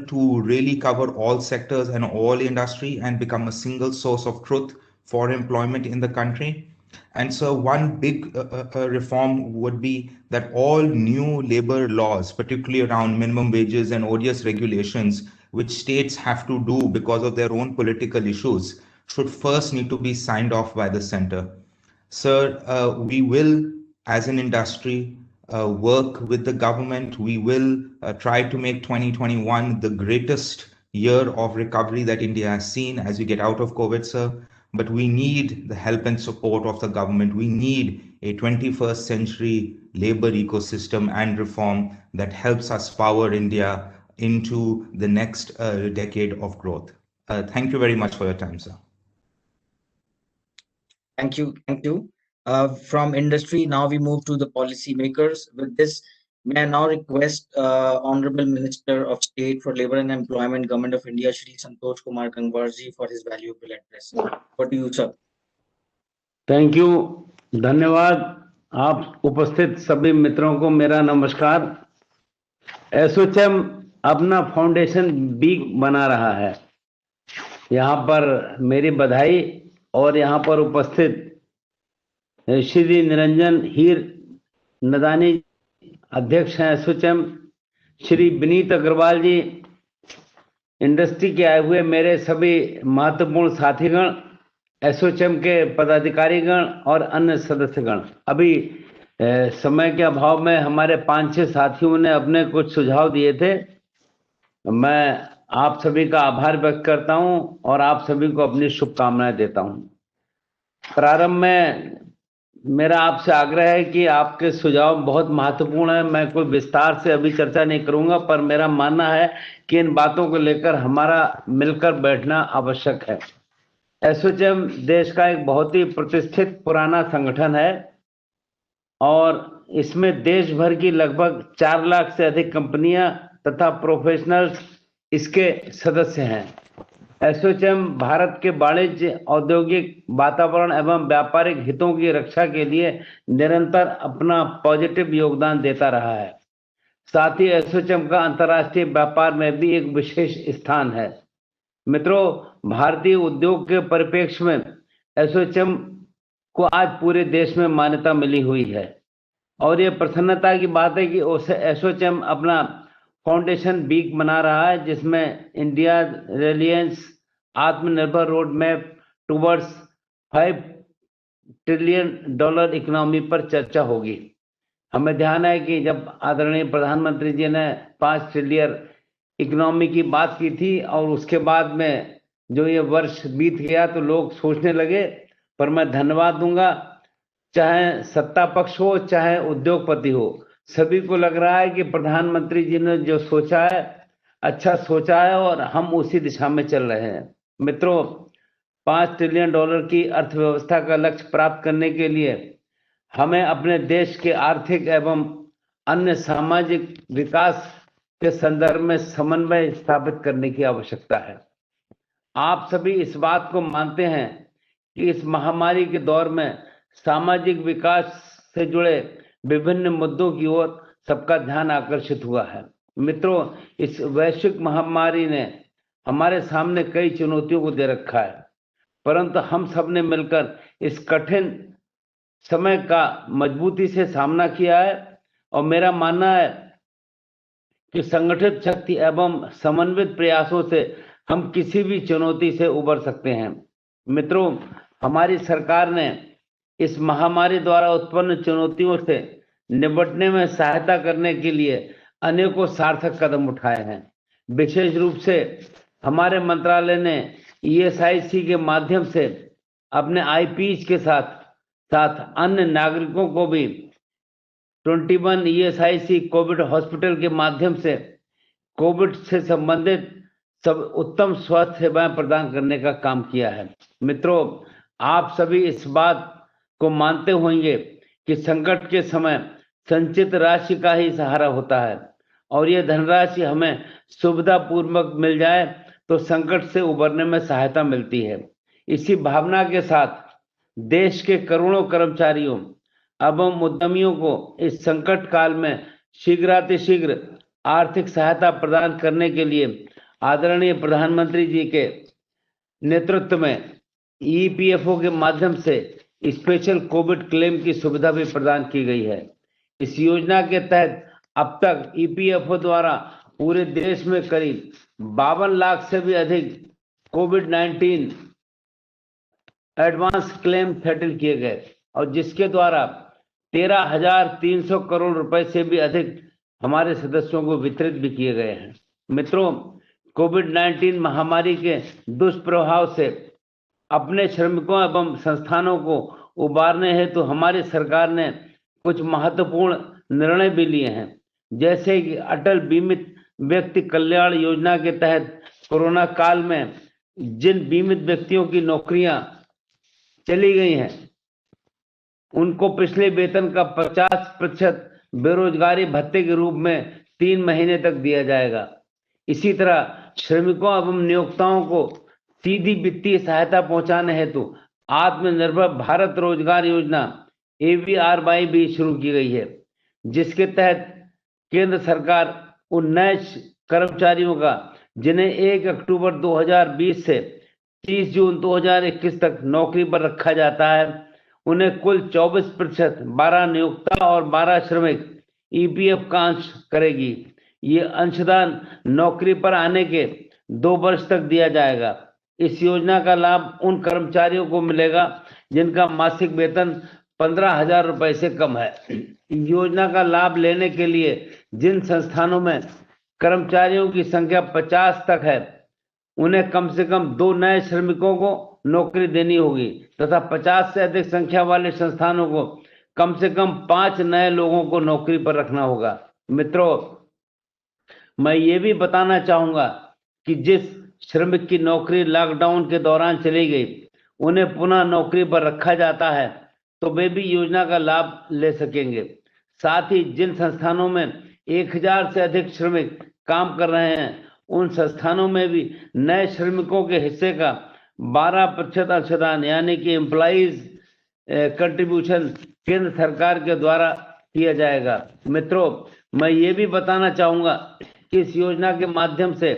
to really cover all sectors and all industry and become a single source of truth for employment in the country. And so one big reform would be that all new labor laws, particularly around minimum wages and odious regulations, which states have to do because of their own political issues, should first need to be signed off by the center. Sir, we will, as an industry, work with the government. We will try to make 2021 the greatest year of recovery that India has seen as we get out of COVID, sir. But we need the help and support of the government. We need a 21st century labor ecosystem and reform that helps us power India into the next decade of growth. Thank you very much for your time, sir. Thank you. Thank you. From industry, now we move to the policy makers. With this, may I now request Honorable Minister of State for Labour and Employment, Government of India, Shri Santosh Kumar Gangwar ji, for his valuable address. What do you, sir? Thank you, धन्यवाद। आप उपस्थित सभी मित्रों को मेरा नमस्कार। एसोचैम अपना foundation week बना रहा है। यहाँ पर मेरी बधाई और यहाँ पर उपस्थित श्री निरंजन हीर नदानी अध्यक्ष हैं एसोचैम, श्री विनीत अग्रवाल जी, इंडस्ट्री के आए हुए मेरे सभी महत्वपूर्ण साथीगण, एसोचैम के पदाधिकारीगण और अन्य सदस्यगण। अभी समय के अभाव में हमारे 5-6 साथियों ने अपने कुछ सुझाव दिए थे। मैं आप सभी का आभार व्यक्त करता हूं और आप सभी को अपनी शुभकामनाएं देता हूं। प्रारंभ में मेरा आपसे आग्रह है कि आपके सुझाव बहुत महत्वपूर्ण है। मैं कोई विस्तार से अभी चर्चा नहीं करूंगा, पर मेरा मानना है कि इन बातों को लेकर हमारा मिलकर बैठना आवश्यक है। एसोचैम देश का एक बहुत ही प्रतिष्ठित पुराना संगठन है और इसमें देश भर की लगभग 4 लाख से अधिक कंपनियां तथा प्रोफेशनल्स इसके सदस्य हैं। एसोचैम भारत के वाणिज्य, औद्योगिक वातावरण एवं व्यापारिक हितों की रक्षा के लिए निरंतर अपना पॉजिटिव योगदान देता रहा है। साथ ही एसोचैम का अंतर्राष्ट्रीय व्यापार में भी एक विशेष स्थान है। मित्रों, भारतीय उद्योग के परिप्रेक्ष्य में एसोचैम को आज पूरे देश में मान्यता मिली हुई है और ये प्रसन्नता की बात है कि एसोचैम अपना फाउंडेशन वीक बना रहा है, जिसमें इंडिया रिलायंस आत्मनिर्भर road map towards $5 trillion economy पर चर्चा होगी। हमें ध्यान है कि जब आदरणीय प्रधानमंत्री जी ने 5 ट्रिलियन इकोनॉमी की बात की थी और उसके बाद में जो ये वर्ष बीत गया तो लोग सोचने लगे, पर मैं धन्यवाद दूंगा, चाहे सत्ता पक्ष हो चाहे उद्योगपति हो, सभी को लग रहा है कि प्रधानमंत्री जी ने जो सोचा है अच्छा सोचा है और हम उसी दिशा में चल रहे हैं। मित्रों, $5 ट्रिलियन की अर्थव्यवस्था का लक्ष्य प्राप्त करने के लिए हमें अपने देश के आर्थिक एवं अन्य सामाजिक विकास के संदर्भ में समन्वय स्थापित करने की आवश्यकता है। आप सभी इस बात को मानते हैं कि इस महामारी के दौर में सामाजिक विकास से जुड़े विभिन्न मुद्दों की ओर सबका ध्यान आकर्षित हुआ है। मित्रों, इस वैश्विक महामारी ने हमारे सामने कई चुनौतियों को दे रखा है। परंतु हम सब ने मिलकर इस कठिन समय का मजबूती से सामना किया है और मेरा मानना है कि संगठित शक्ति एवं समन्वित प्रयासों से हम किसी भी चुनौती से उबर सकते हैं। मित्रों, हमारी सरकार ने इस महामारी द्वारा उत्पन्न चुनौतियों से निपटने में सहायता करने के लिए अनेकों सार्थक कदम उठाए हैं। विशेष रूप से हमारे मंत्रालय ने ESIC के माध्यम से अपने IPs के साथ साथ अन्य नागरिकों को भी 21 ESIC कोविड हॉस्पिटल के माध्यम से कोविड से संबंधित सब उत्तम स्वास्थ्य सेवाएं प्रदान करने का काम किया है। मित्रों, आप सभी इस बात को मानते होंगे कि संकट के समय संचित राशि का ही सहारा होता है और ये धनराशि हमें सुविधा पूर्वक मिल जाए तो संकट से उबरने में सहायता मिलती है। इसी भावना के साथ देश के करोड़ों कर्मचारियों एवं उद्यमियों को इस संकट काल में शीघ्रातिशीघ्र आर्थिक सहायता प्रदान करने के लिए आदरणीय प्रधानमंत्री जी के नेतृत्व में EPFO के माध्यम से स्पेशल कोविड क्लेम की सुविधा भी प्रदान की गई है। इस योजना के तहत अब तक EPFO द्वारा पूरे देश में करीब 52 लाख से भी अधिक कोविड-19 एडवांस क्लेम सेटल किए गए और जिसके द्वारा 13,300 करोड़ रुपए से भी अधिक हमारे सदस्यों को वितरित भी किए गए हैं। मित्रों, कोविड-19 महामारी के दुष्प्रभाव से अपने श्रमिकों एवं संस्थानों को उबारने हेतु हमारी सरकार ने कुछ महत्वपूर्ण निर्णय भी लिए हैं, जैसे कि अटल बीमित व्यक्ति कल्याण योजना के तहत कोरोना काल में जिन बीमित व्यक्तियों की नौकरियां चली गई हैं उनको पिछले वेतन का 50% बेरोजगारी भत्ते के रूप में 3 महीने तक दिया जाएगा। इसी तरह श्रमिकों एवं नियोक्ताओं को सीधी वित्तीय सहायता पहुंचाने हेतु आत्मनिर्भर भारत रोजगार योजना AVRY भी शुरू की गई है, जिसके तहत केंद्र सरकार उन नए कर्मचारियों का जिन्हें 1 अक्टूबर 2020 से 30 जून 2021 तक नौकरी पर रखा जाता है, उन्हें कुल 24% 12 नियोक्ता और 12 श्रमिक EPF का अंश करेगी। ये अंशदान नौकरी पर आने के 2 वर्ष तक दिया जाएगा। इस योजना का लाभ उन कर्मचारियों को मिलेगा जिनका मासिक वेतन 15,000 रुपए से कम है। योजना का लाभ लेने के लिए जिन संस्थानों में कर्मचारियों की संख्या 50 तक है, उन्हें कम से कम 2 नए श्रमिकों को नौकरी देनी होगी तथा 50 से अधिक संख्या वाले संस्थानों को कम से कम 5 नए लोगों को नौकरी पर रखना होगा। मित्रों, मैं ये भी बताना चाहूंगा कि जिस श्रमिक की नौकरी लॉकडाउन के दौरान चली गई, उन्हें पुनः नौकरी पर रखा जाता है तो वे भी योजना का लाभ ले सकेंगे। साथ ही जिन संस्थानों में 1000 से अधिक श्रमिक काम कर रहे हैं, उन संस्थानों में भी नए श्रमिकों के हिस्से का 12% अंशदान यानी कि एम्प्लॉइज कंट्रीब्यूशन केंद्र सरकार के द्वारा किया जाएगा। मित्रों, मैं ये भी बताना चाहूंगा कि इस योजना के माध्यम से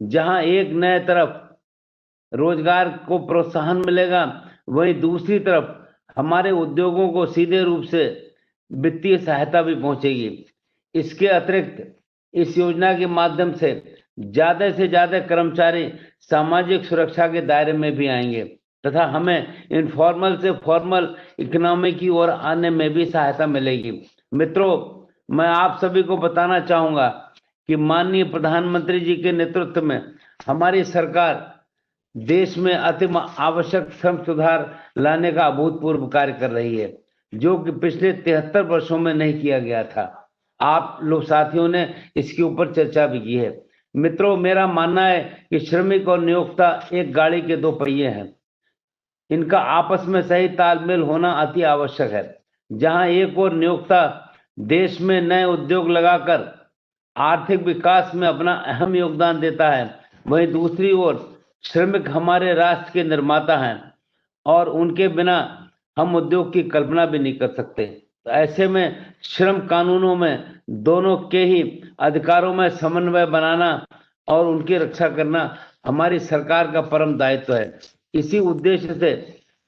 जहां एक नए तरफ रोजगार को प्रोत्साहन मिलेगा, वहीं दूसरी तरफ हमारे उद्योगों को सीधे रूप से वित्तीय सहायता भी पहुंचेगी। इसके अतिरिक्त इस योजना के माध्यम से ज्यादा कर्मचारी सामाजिक सुरक्षा के दायरे में भी आएंगे तथा हमें इनफॉर्मल से फॉर्मल इकोनॉमी की ओर आने में भी सहायता मिलेगी। मित्रों, मैं आप सभी को बताना चाहूंगा कि माननीय प्रधानमंत्री जी के नेतृत्व में हमारी सरकार देश में अति आवश्यक श्रम सुधार लाने का अभूतपूर्व कार्य कर रही है, जो कि पिछले 73 वर्षों में नहीं किया गया था। आप लोग साथियों ने इसके ऊपर चर्चा भी की है। मित्रों, मेरा मानना है कि श्रमिक और नियोक्ता एक गाड़ी के 2 पहिए हैं। इनका आपस में सही तालमेल होना अति आवश्यक है। जहां एक और नियोक्ता देश में नए उद्योग लगाकर आर्थिक विकास में अपना अहम योगदान देता है, वहीं दूसरी ओर श्रमिक हमारे राष्ट्र के निर्माता हैं और उनके बिना हम उद्योग की कल्पना भी नहीं कर सकते। तो ऐसे में श्रम कानूनों में दोनों के ही अधिकारों में समन्वय बनाना और उनकी रक्षा करना हमारी सरकार का परम दायित्व है। इसी उद्देश्य से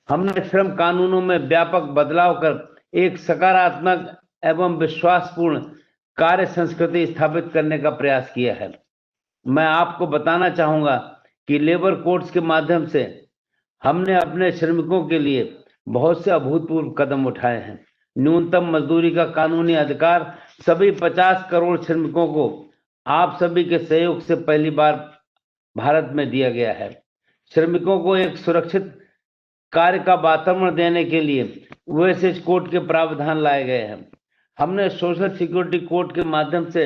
हमने श्रम कानूनों में व्यापक बदलाव कर एक सकारात्मक एवं विश्वासपूर्ण कार्य संस्कृति स्थापित करने का प्रयास किया है। मैं आपको बताना चाहूंगा कि लेबर कोड्स के माध्यम से हमने अपने श्रमिकों के लिए बहुत से अभूतपूर्व कदम उठाए हैं। न्यूनतम मजदूरी का कानूनी अधिकार सभी 50 करोड़ श्रमिकों को आप सभी के सहयोग से पहली बार भारत में दिया गया है। श्रमिकों को एक सुरक्षित कार्य का वातावरण देने के लिए ओएसएच कोड के प्रावधान लाए गए हैं। हमने सोशल सिक्योरिटी कोड के माध्यम से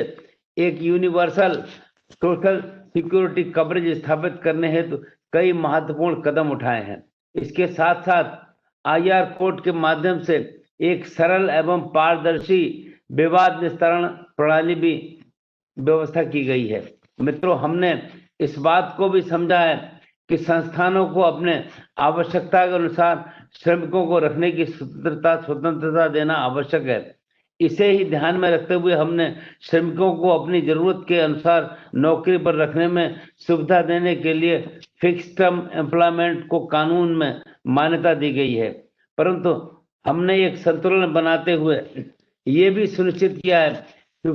एक यूनिवर्सल सोशल सिक्योरिटी कवरेज स्थापित करने हेतु कई महत्वपूर्ण कदम उठाए हैं। इसके साथ साथ आईआर कोड के माध्यम से एक सरल एवं पारदर्शी विवाद निस्तारण प्रणाली भी व्यवस्था की गई है। मित्रों, हमने इस बात को भी समझा है कि संस्थानों को अपने आवश्यकता के अनुसार श्रमिकों को रखने की स्वतंत्रता देना आवश्यक है। इसे ही ध्यान में रखते हुए हमने श्रमिकों को अपनी जरूरत के अनुसार नौकरी पर रखने में सुविधा देने के लिए फिक्स टर्म एम्प्लॉयमेंट को कानून में मान्यता दी गई है, परंतु हमने एक संतुलन बनाते हुए ये भी सुनिश्चित किया है कि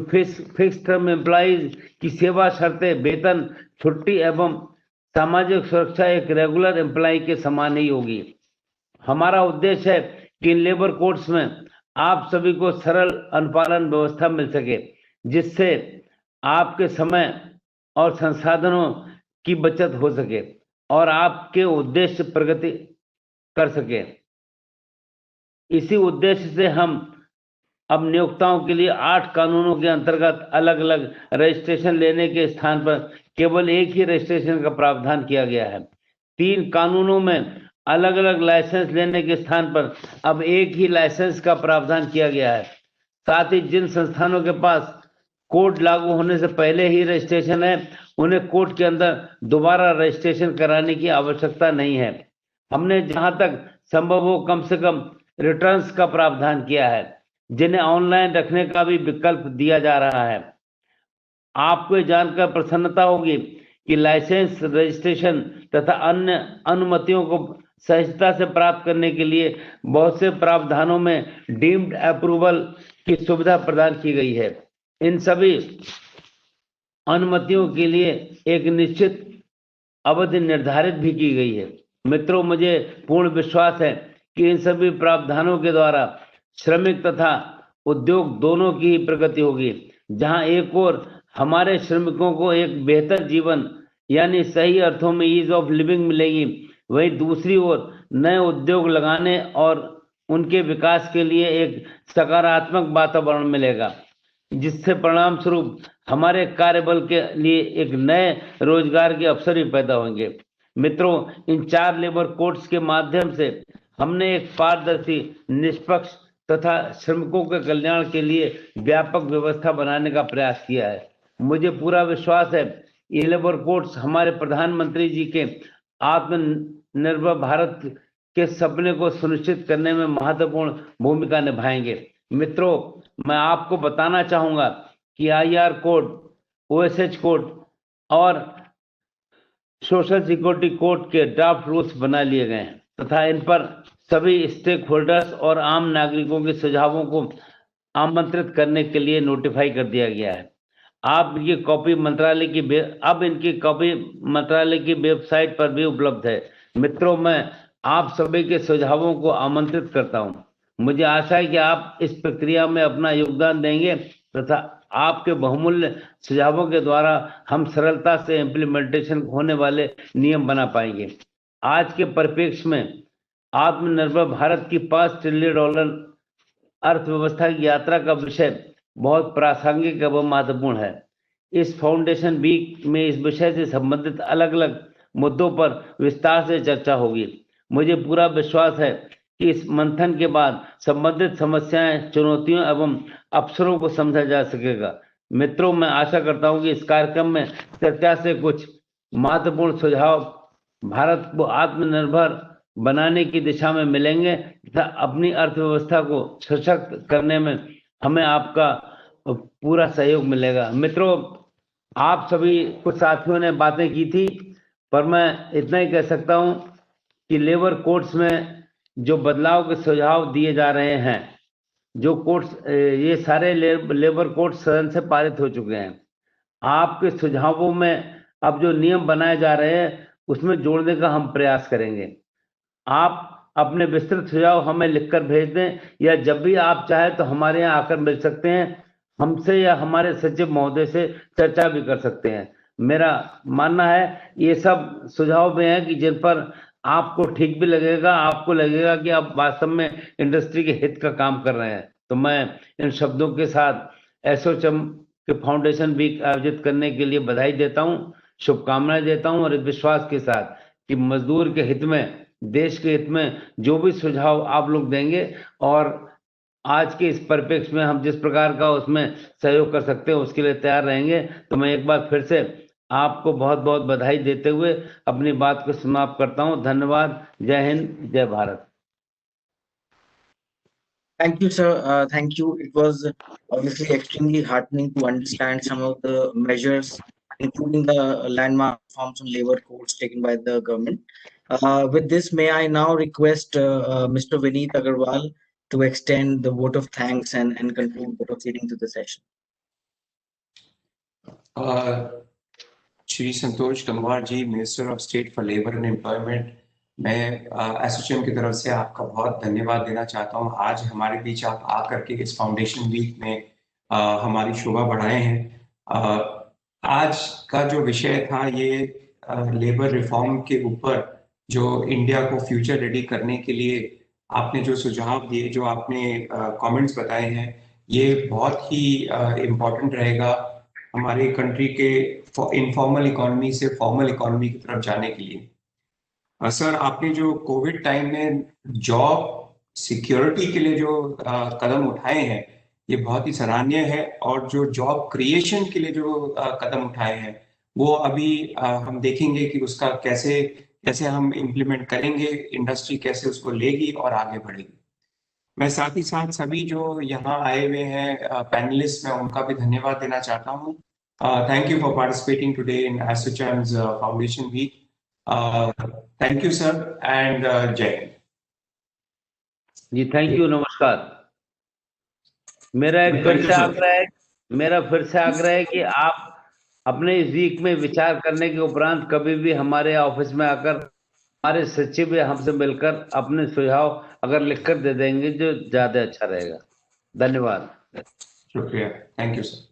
फिक्स टर्म एम्प्लॉइज की सेवा शर्तें, वेतन, छुट्टी एवं सामाजिक सुरक्षा एक रेगुलर एम्प्लॉय के समान ही होगी। हमारा उद्देश्य है कि इन लेबर कोड्स में आप सभी को सरल अनुपालन व्यवस्था मिल सके, जिससे आपके समय और संसाधनों की बचत हो सके और आपके उद्देश्य प्रगति कर सके। इसी उद्देश्य से हम अब नियोक्ताओं के लिए 8 कानूनों के अंतर्गत अलग अलग रजिस्ट्रेशन लेने के स्थान पर केवल एक ही रजिस्ट्रेशन का प्रावधान किया गया है। 3 कानूनों में अलग अलग लाइसेंस लेने के स्थान पर अब एक ही लाइसेंस का प्रावधान किया गया है। साथ ही जिन संस्थानों के पास कोड लागू होने से पहले ही रजिस्ट्रेशन है, उन्हें कोड के अंदर दोबारा रजिस्ट्रेशन कराने की आवश्यकता नहीं है। हमने जहां तक संभव हो कम से कम रिटर्न्स का प्रावधान किया है, जिन्हें ऑनलाइन रखने का भी विकल्प दिया जा रहा है। आपको जानकर प्रसन्नता होगी कि लाइसेंस, रजिस्ट्रेशन तथा अन्य अनुमतियों को सहजता से प्राप्त करने के लिए बहुत से प्रावधानों में डीम्ड अप्रूवल की सुविधा प्रदान की गई है। इन सभी अनुमतियों के लिए एक निश्चित अवधि निर्धारित भी की गई है। मित्रों, मुझे पूर्ण विश्वास है कि इन सभी प्रावधानों के द्वारा श्रमिक तथा उद्योग दोनों की ही प्रगति होगी। जहां एक ओर हमारे श्रमिकों को एक बेहतर जीवन यानी सही अर्थों में ईज ऑफ लिविंग मिलेगी, वहीं दूसरी ओर नए उद्योग लगाने और उनके विकास के लिए एक सकारात्मक वातावरण मिलेगा, जिससे परिणाम स्वरूप हमारे कार्यबल के लिए एक नए रोजगार के अवसर भी पैदा होंगे। मित्रों, इन 4 लेबर कोड्स के माध्यम से हमने एक पारदर्शी, निष्पक्ष तथा श्रमिकों के कल्याण के लिए व्यापक व्यवस्था बनाने का प्रयास किया है। मुझे पूरा विश्वास है ये लेबर कोड्स हमारे प्रधानमंत्री जी के आत्मनिर्भर भारत के सपने को सुनिश्चित करने में महत्वपूर्ण भूमिका निभाएंगे। मित्रों, मैं आपको बताना चाहूंगा कि आईआर कोड, ओएसएच कोड और सोशल सिक्योरिटी कोड के ड्राफ्ट रूल्स बना लिए गए हैं तथा इन पर सभी स्टेक होल्डर्स और आम नागरिकों के सुझावों को आमंत्रित करने के लिए नोटिफाई कर दिया गया है। आप ये कॉपी मंत्रालय की वेबसाइट पर भी उपलब्ध है। मित्रों, मैं आप सभी के सुझावों को आमंत्रित करता हूं। मुझे आशा है कि आप इस प्रक्रिया में अपना योगदान देंगे तथा आपके बहुमूल्य सुझावों के द्वारा हम सरलता से इम्प्लीमेंटेशन होने वाले नियम बना पाएंगे। आज के परिप्रेक्ष्य में आत्मनिर्भर भारत की $5 ट्रिलियन अर्थव्यवस्था की यात्रा का विषय बहुत प्रासंगिक एवं महत्वपूर्ण है। इस फाउंडेशन वीक में इस विषय से संबंधित अलग अलग मुद्दों पर विस्तार से चर्चा होगी। मुझे पूरा विश्वास है कि इस मंथन के बाद संबंधित समस्याएं, चुनौतियों एवं अवसरों को समझा जा सकेगा। मित्रों, मैं आशा करता हूं कि इस कार्यक्रम में चर्चा से कुछ महत्वपूर्ण सुझाव भारत को आत्मनिर्भर बनाने की दिशा में मिलेंगे तथा अपनी अर्थव्यवस्था को सशक्त करने में हमें आपका पूरा सहयोग मिलेगा। मित्रों, आप सभी कुछ साथियों ने बातें की थी, पर मैं इतना ही कह सकता हूं कि लेबर कोड्स में जो बदलाव के सुझाव दिए जा रहे हैं, जो कोड्स, ये सारे लेबर कोड सदन से पारित हो चुके हैं। आपके सुझावों में अब जो नियम बनाए जा रहे हैं उसमें जोड़ने का हम प्रयास करेंगे। आप अपने विस्तृत सुझाव हमें लिखकर भेज दें, या जब भी आप चाहें तो हमारे यहाँ आकर मिल सकते हैं, हमसे या हमारे सचिव महोदय से चर्चा भी कर सकते हैं। मेरा मानना है ये सब सुझाव में है कि जिन पर आपको ठीक भी लगेगा, आपको लगेगा कि आप वास्तव में इंडस्ट्री के हित का काम कर रहे हैं। तो मैं इन शब्दों के साथ एसोचैम के फाउंडेशन वीक आयोजित करने के लिए बधाई देता हूँ, शुभकामनाएं देता हूँ, और इस विश्वास के साथ कि मजदूर के हित में, देश के हित में जो भी सुझाव आप लोग देंगे, और आज के इस परिप्रेक्ष्य में हम जिस प्रकार का उसमें सहयोग कर सकते हैं उसके लिए तैयार रहेंगे। तो मैं एक बार फिर से आपको बहुत बहुत बधाई देते हुए अपनी बात को समाप्त करता हूं। धन्यवाद। जय हिंद, जय Bharat. Thank you, sir. Thank you. It was obviously extremely heartening to understand some of the measures, including the landmark reforms on labor codes taken by the government. With this, may I now request Mr. Vineet Agarwal to extend the vote of thanks and conclude the proceeding to the session. Shri Santosh Gangwar ji, minister of state for labour and employment, मैं एसोचैम की तरफ से आपका बहुत धन्यवाद देना चाहता हूं। आज हमारे बीच आप आकर के इस फाउंडेशन वीक में हमारी शोभा बढ़ाए हैं। आज का जो विषय था ये लेबर रिफॉर्म के ऊपर, जो इंडिया को फ्यूचर रेडी करने के लिए आपने जो सुझाव दिए, जो आपने कमेंट्स बताए हैं, ये बहुत ही इम्पोर्टेंट रहेगा हमारे कंट्री के इनफॉर्मल इकोनॉमी से फॉर्मल इकोनॉमी की तरफ जाने के लिए। सर, आपने जो कोविड टाइम में जॉब सिक्योरिटी के लिए जो कदम उठाए हैं ये बहुत ही सराहनीय है, और जो जॉब क्रिएशन के लिए जो कदम उठाए हैं वो अभी हम देखेंगे कि उसका कैसे हम इम्प्लीमेंट करेंगे, इंडस्ट्री कैसे उसको लेगी और आगे बढ़ेगी। मैं साथ ही साथ सभी जो यहाँ आए हुए हैं पैनलिस्ट, मैं उनका भी धन्यवाद देना चाहता हूँ। Thank you for participating today in ASSOCHAM's foundation week. Thank you sir, and जय हिंद जी। थैंक यू, नमस्कार। मेरा फिर से आग्रह है कि आप अपने इस वीक में विचार करने के उपरांत कभी भी हमारे ऑफिस में आकर हमारे सचिव या हमसे मिलकर अपने सुझाव अगर लिखकर दे देंगे जो ज्यादा अच्छा रहेगा। धन्यवाद। शुक्रिया। Thank you sir.